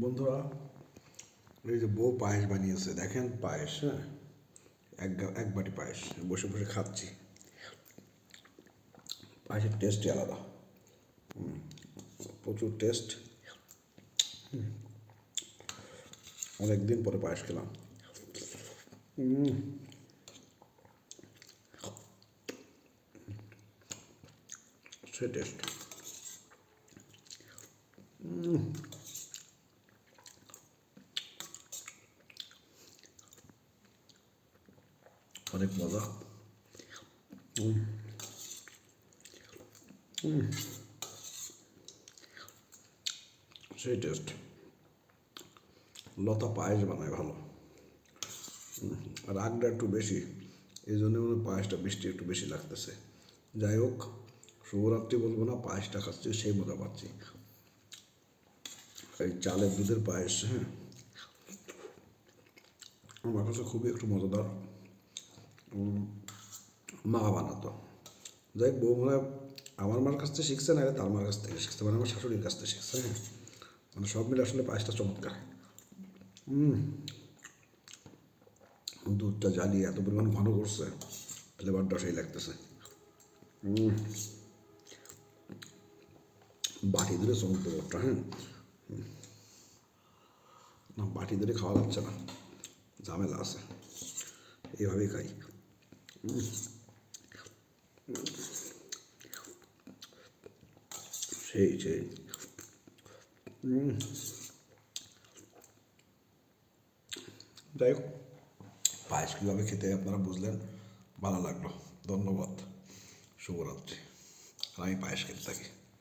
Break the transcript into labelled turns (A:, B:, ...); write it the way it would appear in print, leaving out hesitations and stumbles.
A: বন্ধুরা, এই যে বউ পায়েস বানিয়েছে, দেখেন পায়েস। হ্যাঁ, এক বাটি পায়েস বসে বসে খাচ্ছি। পায়েসের টেস্টই আলাদা, প্রচুর টেস্ট। অনেকদিন পরে পায়েস খেলাম। সে টেস্ট। অনেক মজা। সেই টেস্ট। লতা পায়েস বানায় ভালো, রাগটা একটু বেশি, এই জন্য মনে হয় পায়েসটা মিষ্টি একটু বেশি লাগতেছে। যাই হোক, শুভরাত্রি বলবো না, পায়েসটা খাচ্ছি সেই মজা পাচ্ছি। এই চালের দুধের পায়েস, হ্যাঁ, আমার কাছে খুবই একটু মজাদার। মা বানাতো। যাই হোক, বউ মনে হয় আমার মার কাছ থেকে শিখছে, না তার মার কাছ থেকে শিখছে, মানে আমার শাশুড়ির কাছ থেকে শিখছে। হ্যাঁ, মানে সব মিলে আসলে পায়েসটা চমৎকার। দুধটা জ্বালিয়ে এত পরিমাণ ঘন করছে, ফ্লেভারটা সেই লাগতেছে। বাটি ধরে চমক দেবো একটা। হ্যাঁ, না বাটি ধরে খাওয়া যাচ্ছে না, ঝামেলা আছে, এইভাবেই খাই। সেই সেই। যাই হোক, পায়েস কীভাবে খেতে আপনারা বুঝলেন, ভালো লাগলো। ধন্যবাদ। শুভরাত্রি। আর আমি পায়েস খেতে থাকি।